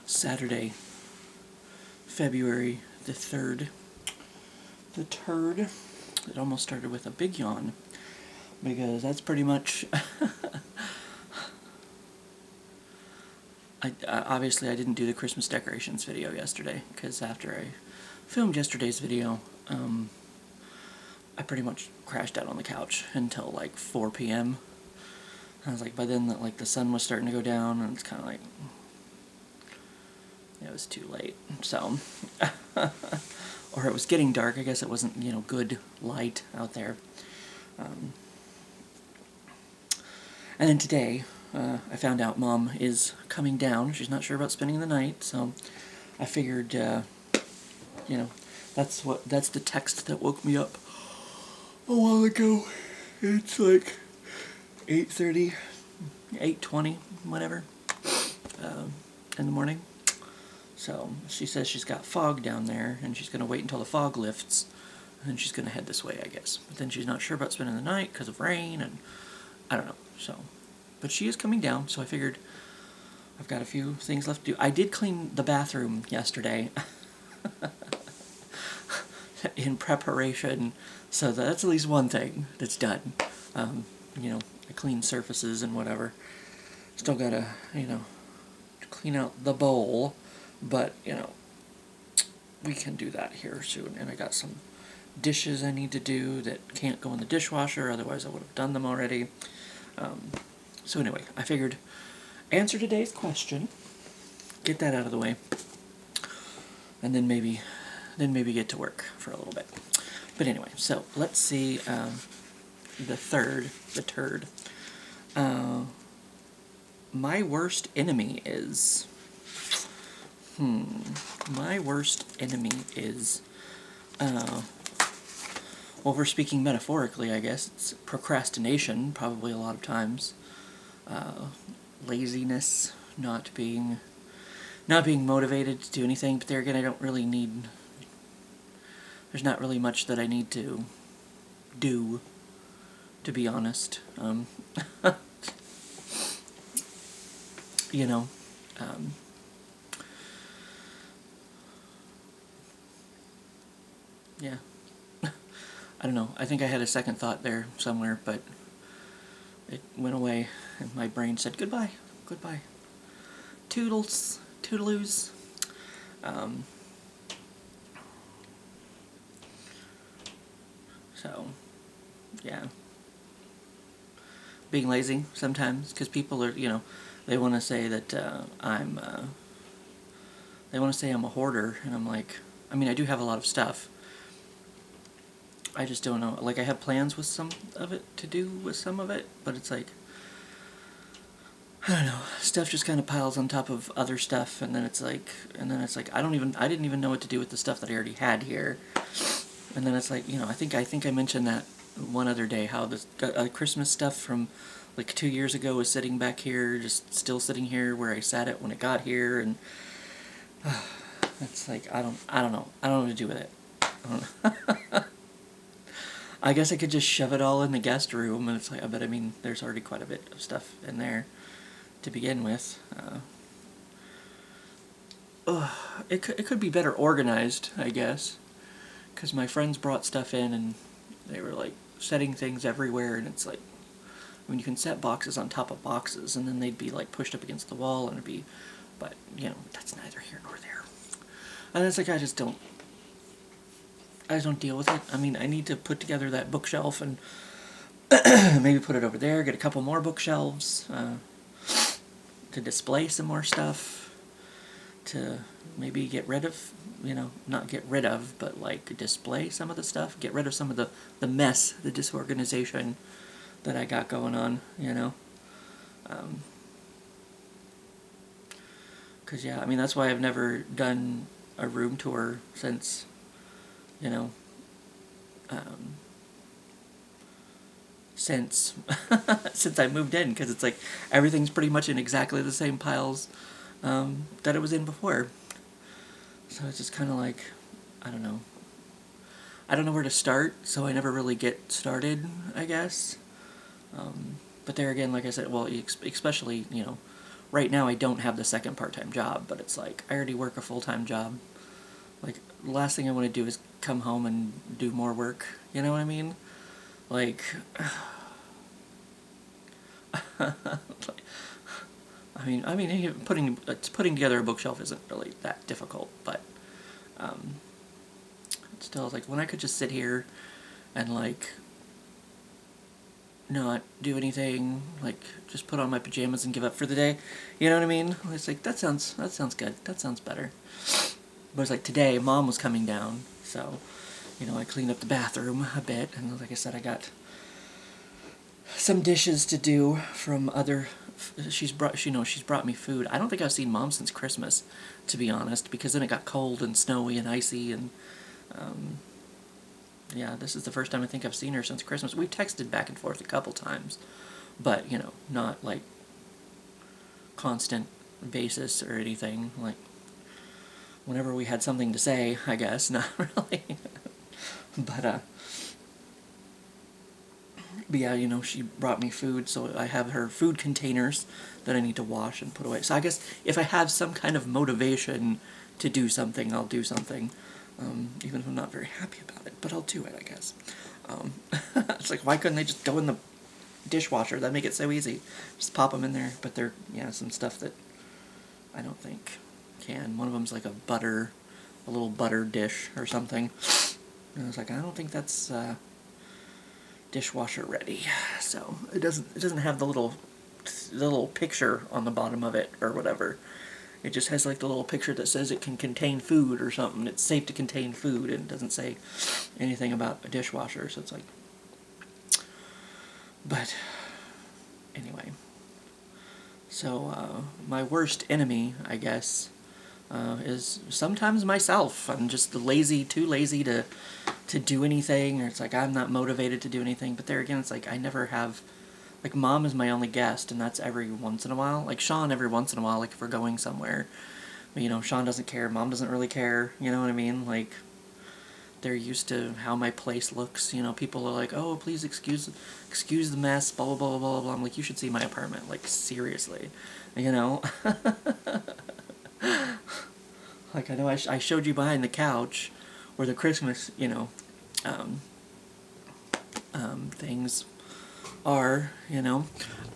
Saturday, February the 3rd. The turd. It almost started with a big yawn, because that's pretty much... obviously I didn't do the Christmas decorations video yesterday, because after I filmed yesterday's video, I pretty much crashed out on the couch until like 4 p.m. I was like, by then, like, the sun was starting to go down, and it's kind of like, it was too late. So, or it was getting dark. I guess it wasn't, good light out there. And then today, I found out Mom is coming down. She's not sure about spending the night, so I figured, that's the text that woke me up a while ago. It's like 8:30, 8:20, whatever, in the morning. So she says she's got fog down there, and she's going to wait until the fog lifts, and then she's going to head this way, I guess. But then she's not sure about spending the night because of rain, and I don't know. So, but she is coming down, so I figured I've got a few things left to do. I did clean the bathroom yesterday in preparation, so that's at least one thing that's done. I cleaned surfaces and whatever. Still gotta, clean out the bowl, but, we can do that here soon. And I got some dishes I need to do that can't go in the dishwasher, otherwise I would have done them already. So anyway, I figured answer today's question, get that out of the way, and then maybe get to work for a little bit. But anyway, so let's see, the turd. My worst enemy is... My worst enemy is... well, if we're speaking metaphorically, I guess, it's procrastination, probably a lot of times. Laziness, not being motivated to do anything, but there again, I don't really need... There's not really much that I need to do, to be honest. Yeah. I don't know. I think I had a second thought there somewhere, but it went away, and my brain said goodbye. Goodbye. Toodles. Toodaloos. So, yeah. Being lazy sometimes, because people are, they want to say that they want to say I'm a hoarder, and I'm like, I mean, I do have a lot of stuff. I just don't know. Like, I have plans with some of it, to do with some of it, but it's like, I don't know, stuff just kind of piles on top of other stuff, and then it's like, I didn't even know what to do with the stuff that I already had here. And then it's like, I think I mentioned that one other day, how the Christmas stuff from like 2 years ago was sitting back here, just still sitting here where I sat it when it got here, and it's like, I don't know what to do with it. I guess I could just shove it all in the guest room, and it's like, but I mean, there's already quite a bit of stuff in there to begin with. It could be better organized, I guess, because my friends brought stuff in, and they were like setting things everywhere, and it's like, I mean, you can set boxes on top of boxes, and then they'd be like pushed up against the wall, and it'd be, but that's neither here nor there. And it's like, I just don't deal with it. I mean, I need to put together that bookshelf and maybe put it over there, get a couple more bookshelves to display some more stuff, to maybe get rid of, not get rid of, but like display some of the stuff, get rid of some of the mess, the disorganization that I got going on, because, yeah, I mean, that's why I've never done a room tour since, since I moved in, because it's like everything's pretty much in exactly the same piles that it was in before. So it's just kind of like, I don't know where to start, so I never really get started, I guess. But there again, like I said, well, especially, right now I don't have the second part-time job, but it's like, I already work a full-time job. Like, the last thing I want to do is come home and do more work, you know what I mean? Like, I mean, putting together a bookshelf isn't really that difficult, but, still, like, when I could just sit here and, like, not do anything, like, just put on my pajamas and give up for the day, you know what I mean? It's like, that sounds good, that sounds better. But it's like, today, Mom was coming down, so, you know, I cleaned up the bathroom a bit, and like I said, I got some dishes to do from other, she's brought me food. I don't think I've seen Mom since Christmas, to be honest, because then it got cold and snowy and icy, and, yeah, this is the first time I think I've seen her since Christmas. We've texted back and forth a couple times, but, you know, not, like, constant basis or anything, like, whenever we had something to say, I guess, not really. But yeah, you know, she brought me food, so I have her food containers that I need to wash and put away. So I guess if I have some kind of motivation to do something, I'll do something, even if I'm not very happy about it, but I'll do it, I guess. It's like, why couldn't they just go in the dishwasher? That'd make it so easy. Just pop them in there, but they're, yeah, some stuff that I don't think can. One of them's like a little butter dish or something. And I was like, I don't think that's dishwasher ready. So it doesn't have the little picture on the bottom of it or whatever. It just has like the little picture that says it can contain food or something. It's safe to contain food, and it doesn't say anything about a dishwasher. So it's like, but anyway. So my worst enemy, I guess, is sometimes myself. I'm just too lazy to do anything, or it's like I'm not motivated to do anything. But there again, it's like I never have, like, Mom is my only guest, and that's every once in a while. Like, Sean every once in a while, like, if we're going somewhere. But, you know, Sean doesn't care, Mom doesn't really care, you know what I mean? Like, they're used to how my place looks, you know, people are like, oh, please excuse the mess, blah, blah, blah, blah, blah. I'm like, you should see my apartment, like, seriously, you know? Like, I know I showed you behind the couch where the Christmas, you know, things are, you know.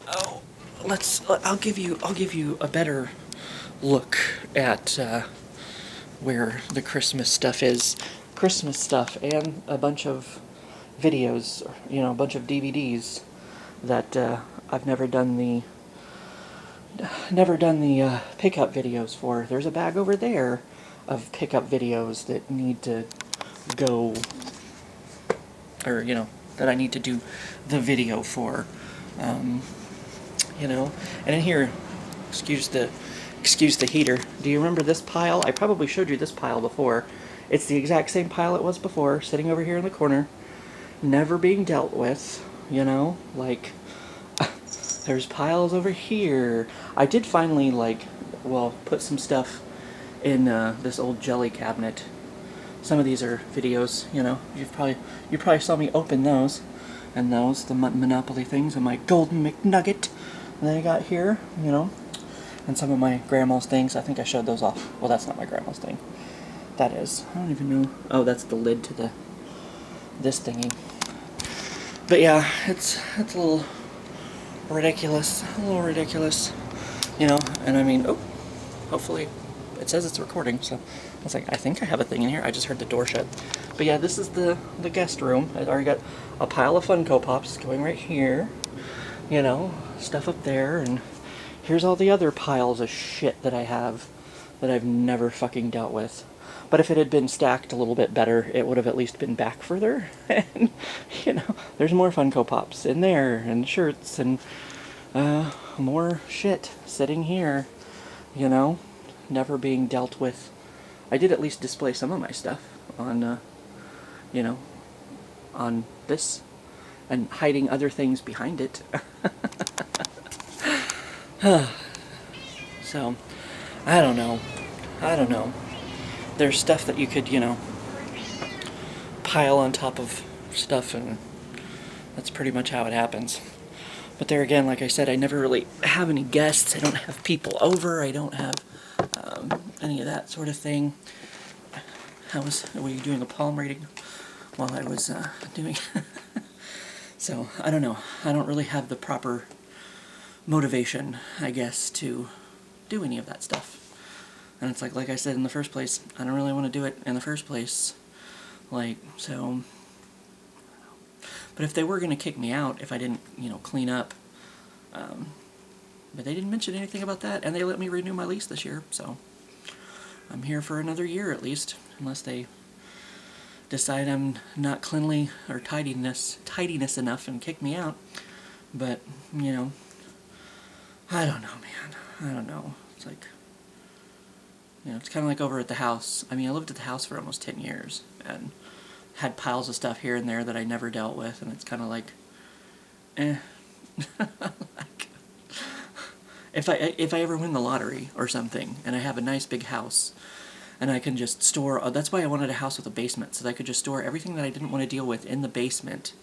Oh, I'll give you a better look at where the Christmas stuff is. Christmas stuff and a bunch of videos, you know, a bunch of DVDs that I've never done the pickup videos for. There's a bag over there of pickup videos that need to go, or, you know, that I need to do the video for, you know. And in here, excuse the heater. Do you remember this pile? I probably showed you this pile before. It's the exact same pile it was before, sitting over here in the corner, never being dealt with, you know, like, there's piles over here. I did finally, like, well, put some stuff in this old jelly cabinet. Some of these are videos, you know. You probably saw me open those, and those, the Monopoly things, and my Golden McNugget that I got here, you know, and some of my grandma's things. I think I showed those off. Well, that's not my grandma's thing. That is. I don't even know. Oh, that's the lid to this thingy. But yeah, it's a little ridiculous, you know. And I mean, oh, hopefully it says it's recording, so I was like, I think I have a thing in here. I just heard the door shut. But yeah, this is the guest room. I already got a pile of Funko Pops going right here, you know, stuff up there, and here's all the other piles of shit that I have that I've never fucking dealt with. But if it had been stacked a little bit better, it would have at least been back further. And, you know, there's more Funko Pops in there, and shirts, and more shit sitting here, you know, never being dealt with. I did at least display some of my stuff on, you know, on this, and hiding other things behind it. So, I don't know. There's stuff that you could, you know, pile on top of stuff, and that's pretty much how it happens. But there again, like I said, I never really have any guests. I don't have people over. I don't have any of that sort of thing. Were you doing a palm reading while I was doing? So, I don't know. I don't really have the proper motivation, I guess, to do any of that stuff. And it's like I said in the first place, I don't really want to do it in the first place. Like, so... But if they were going to kick me out, if I didn't, clean up, but they didn't mention anything about that, and they let me renew my lease this year, so I'm here for another year at least, unless they decide I'm not cleanly or tidiness enough and kick me out. But, I don't know, man. I don't know. It's like, it's kind of like over at the house. I mean, I lived at the house for almost 10 years, and had piles of stuff here and there that I never dealt with, and it's kind of like, like, if I ever win the lottery or something, and I have a nice big house, and I can just store, that's why I wanted a house with a basement, so that I could just store everything that I didn't want to deal with in the basement,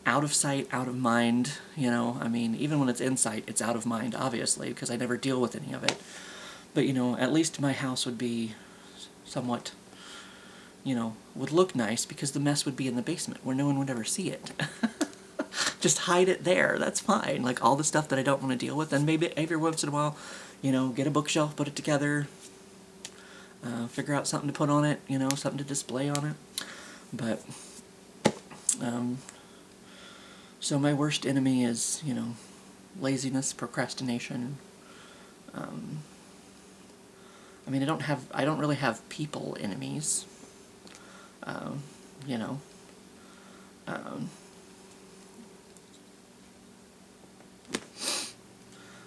out of sight, out of mind, I mean, even when it's in sight, it's out of mind, obviously, because I never deal with any of it, but, at least my house would be somewhat, would look nice, because the mess would be in the basement, where no one would ever see it. Just hide it there, that's fine, like all the stuff that I don't want to deal with, and maybe every once in a while, get a bookshelf, put it together, figure out something to put on it, something to display on it, but, so my worst enemy is, laziness, procrastination. I mean, I don't really have people enemies,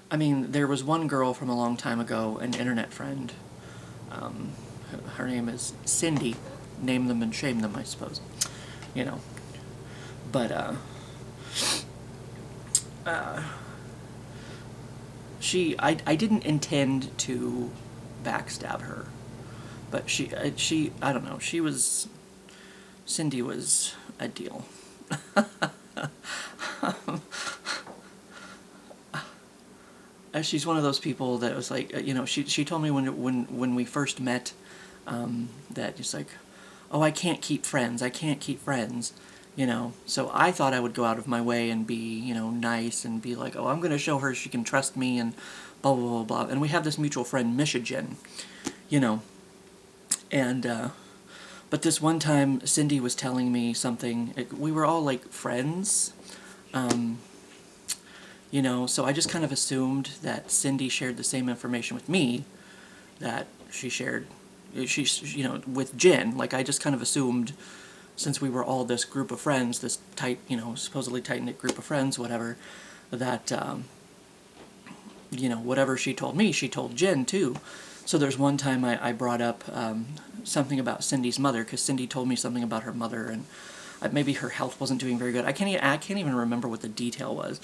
I mean, there was one girl from a long time ago, an internet friend, her name is Cindy, name them and shame them, I suppose, but, I didn't intend to backstab her, but I don't know, Cindy was a deal. She's one of those people that was like, she told me when we first met, that it's like, oh, I can't keep friends, so I thought I would go out of my way and be, nice and be like, oh, I'm going to show her she can trust me and blah, blah, blah, blah. And we have this mutual friend, Michigan, and, but this one time, Cindy was telling me something, we were all, like, friends, so I just kind of assumed that Cindy shared the same information with me that she shared, with Jen. Like, I just kind of assumed, since we were all this group of friends, this tight, supposedly tight-knit group of friends, whatever, that, whatever she told me, she told Jen, too. So there's one time I brought up something about Cindy's mother, because Cindy told me something about her mother, and maybe her health wasn't doing very good. I can't even remember what the detail was.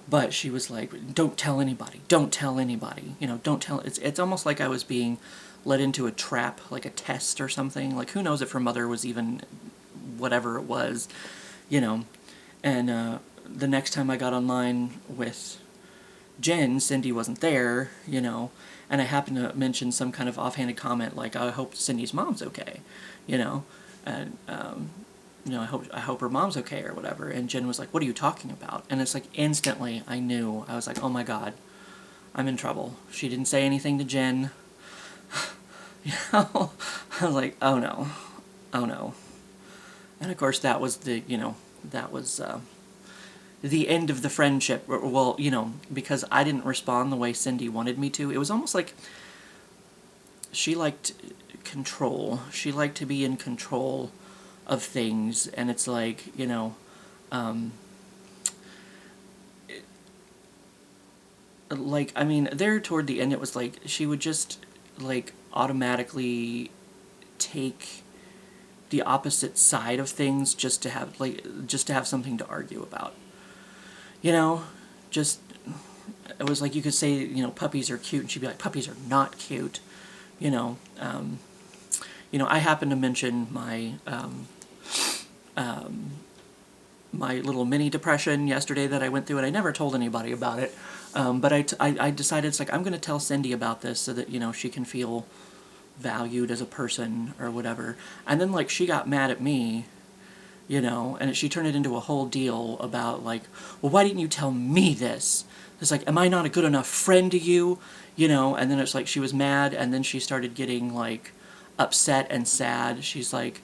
But she was like, don't tell anybody, don't tell anybody, don't tell, it's almost like I was being led into a trap, like a test or something, like who knows if her mother was even whatever it was, and the next time I got online with Jen, Cindy wasn't there, and I happened to mention some kind of offhanded comment like, I hope Cindy's mom's okay, and, I hope her mom's okay or whatever, and Jen was like, what are you talking about? And it's like, instantly, I knew, I was like, oh my god, I'm in trouble. She didn't say anything to Jen, I was like, oh no, and of course that was the, that was, the end of the friendship, well, because I didn't respond the way Cindy wanted me to. It was almost like she liked control, she liked to be in control of things, and it's like, like, I mean, there toward the end, it was like, she would just, like, automatically take the opposite side of things just to have something to argue about. Just, it was like you could say, puppies are cute, and she'd be like, puppies are not cute, I happened to mention my, my little mini depression yesterday that I went through, and I never told anybody about it. But I decided it's like, I'm going to tell Cindy about this so that, you know, she can feel valued as a person or whatever. And then, like, she got mad at me, you know, and she turned it into a whole deal about, like, well, why didn't you tell me this? It's like, am I not a good enough friend to you? You know, and then it's like she was mad, and then she started getting, like, upset and sad. She's like,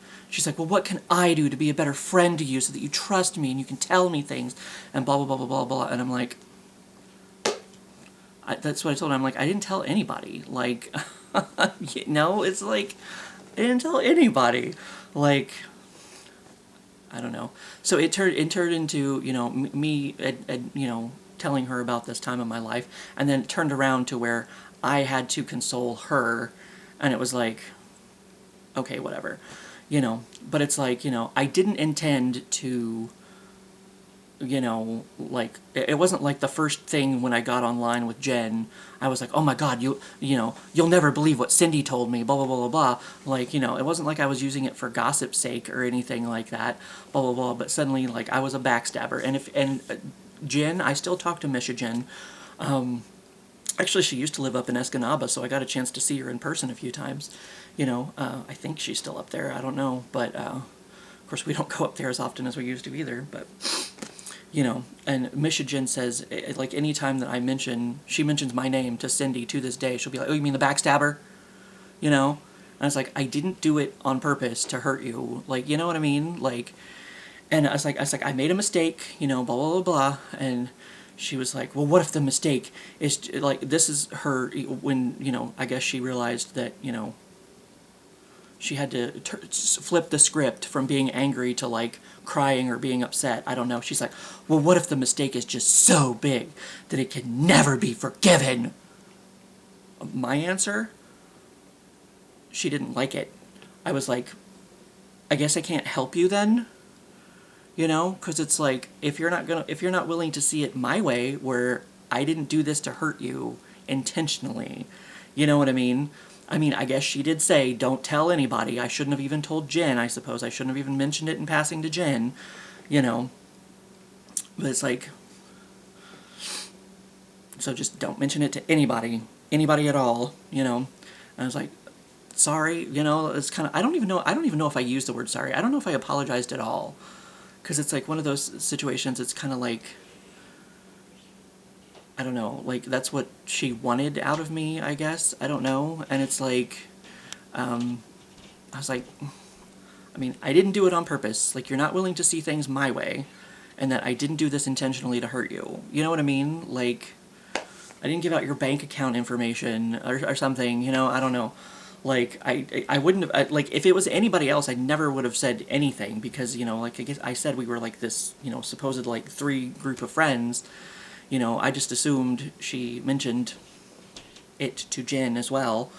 well, what can I do to be a better friend to you so that you trust me and you can tell me things and blah, blah, blah, blah, blah, blah. And I'm like, that's what I told her. I'm like, I didn't tell anybody. Like, you know, it's like, I didn't tell anybody. Like, I don't know. So it turned into, you know, me, you know, telling her about this time of my life, and then it turned around to where I had to console her, and it was like, okay, whatever, you know. But it's like, you know, I didn't intend to, you know, like, it wasn't like the first thing when I got online with Jen, I was like, oh my god, you know, you'll never believe what Cindy told me, blah, blah, blah, blah, blah. Like, you know, it wasn't like I was using it for gossip's sake or anything like that, blah, blah, blah. But suddenly, like, I was a backstabber. And Jen, I still talk to Misha Jen. Actually, she used to live up in Escanaba, so I got a chance to see her in person a few times. You know, I think she's still up there, I don't know. But, of course, we don't go up there as often as we used to either, but... You know, and Misha Jen says, like, anytime that she mentions my name to Cindy to this day, she'll be like, oh, you mean the backstabber? You know? And it's like, I didn't do it on purpose to hurt you. Like, you know what I mean? Like, and I was like, I made a mistake, you know, blah, blah, blah, blah. And she was like, well, what if the mistake is, like, this is her, when, you know, I guess she realized that, you know, she had to flip the script from being angry to, like, crying or being upset. I don't know. She's like, well, what if the mistake is just so big that it can never be forgiven? My answer? She didn't like it. I was like, I guess I can't help you then? You know? Because it's like, if you're not willing to see it my way, where I didn't do this to hurt you intentionally, you know what I mean? I mean, I guess she did say, don't tell anybody. I shouldn't have even told Jen, I suppose. I shouldn't have even mentioned it in passing to Jen, you know. But it's like, so just don't mention it to anybody at all, you know. And I was like, sorry, you know, it's kind of, I don't even know if I used the word sorry. I don't know if I apologized at all. Because it's like one of those situations, it's kind of like, I don't know, like, that's what she wanted out of me, I guess. I don't know. And it's like, I was like, I mean, I didn't do it on purpose. Like, you're not willing to see things my way, and that I didn't do this intentionally to hurt you. You know what I mean? Like, I didn't give out your bank account information or something, you know? I don't know. Like, I wouldn't have, like, if it was anybody else, I never would have said anything, because, you know, like, I guess I said we were, like, this, you know, supposed, like, 3 group of friends. You know, I just assumed she mentioned it to Jen as well,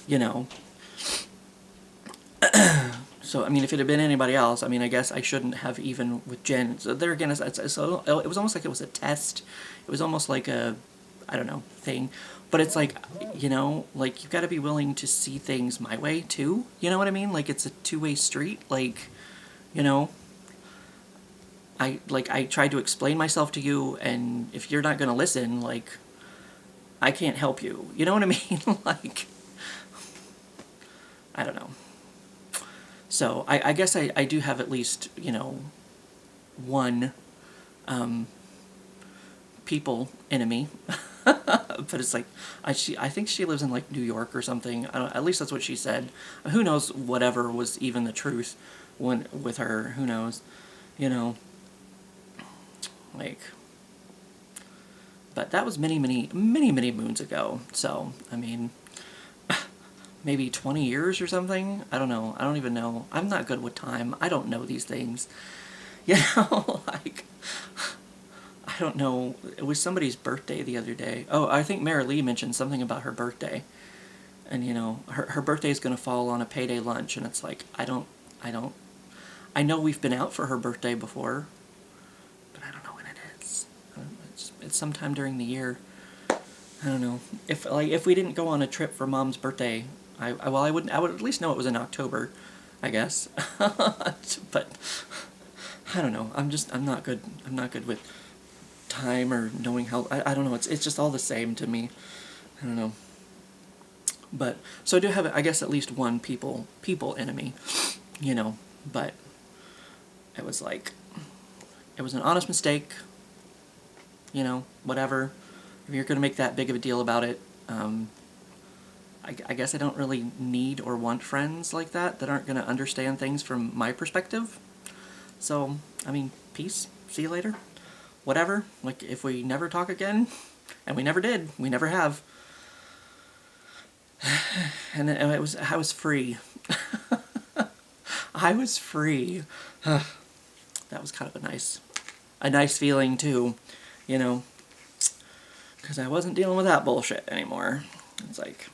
you know. So, I mean, if it had been anybody else, I mean, I guess I shouldn't have even with Jen. So there again, so it was almost like it was a test. It was almost like a, I don't know, thing. But it's like, you know, like, you've got to be willing to see things my way, too. You know what I mean? Like, it's a two-way street. Like, you know, I tried to explain myself to you, and if you're not going to listen, like, I can't help you. You know what I mean? Like, I don't know. So, I guess I do have at least, you know, one people enemy. But it's like, I think she lives in, like, New York or something. At least that's what she said. Who knows whatever was even the truth with her. Who knows? You know. Like, but that was many, many, many, many moons ago. So, I mean, maybe 20 years or something? I don't know. I don't even know. I'm not good with time. I don't know these things. You know, like, I don't know. It was somebody's birthday the other day. Oh, I think Mary Lee mentioned something about her birthday. And, you know, her birthday is going to fall on a payday lunch. And it's like, I know we've been out for her birthday before, but I don't know when it is. It's sometime during the year. I don't know. If we didn't go on a trip for Mom's birthday, I would at least know it was in October, I guess. But I don't know. I'm not good. I'm not good with time or knowing how. I don't know. It's just all the same to me. I don't know. But so I do have, I guess, at least one people enemy, you know. But it was like, it was an honest mistake. You know, whatever. If you're gonna make that big of a deal about it, I guess I don't really need or want friends like that aren't gonna understand things from my perspective. So, I mean, peace. See you later. Whatever. Like, if we never talk again, and we never did, we never have. And it was, I was free. I was free. That was kind of a nice feeling too, you know, because I wasn't dealing with that bullshit anymore. It's like,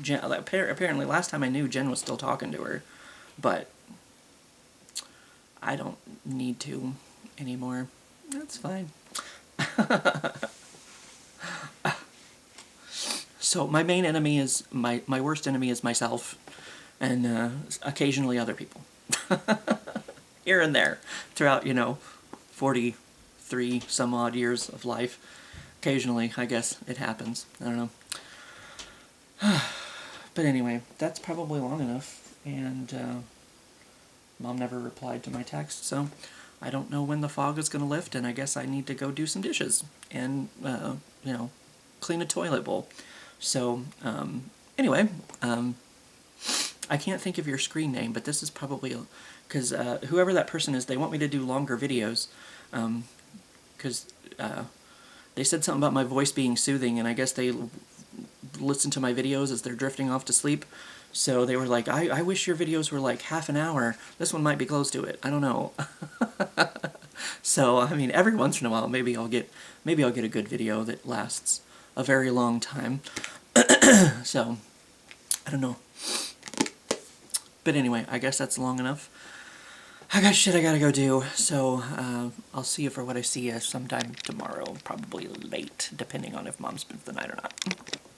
apparently last time I knew, Jen was still talking to her, but I don't need to anymore. That's fine. So my main enemy is, my worst enemy is myself, and occasionally other people. Here and there, throughout, 43 some odd years of life. Occasionally, I guess, it happens. I don't know. But anyway, that's probably long enough, and Mom never replied to my text, so I don't know when the fog is going to lift, and I guess I need to go do some dishes and, clean a toilet bowl. So, anyway, I can't think of your screen name, but this is probably, because whoever that person is, they want me to do longer videos, because they said something about my voice being soothing, and I guess they listen to my videos as they're drifting off to sleep. So they were like, I wish your videos were like half an hour. This one might be close to it. I don't know. So, I mean, every once in a while, maybe I'll get a good video that lasts a very long time. So, I don't know. But anyway, I guess that's long enough. I got shit I gotta go do, so I'll see you for what I see you sometime tomorrow, probably late, depending on if Mom spends the night or not.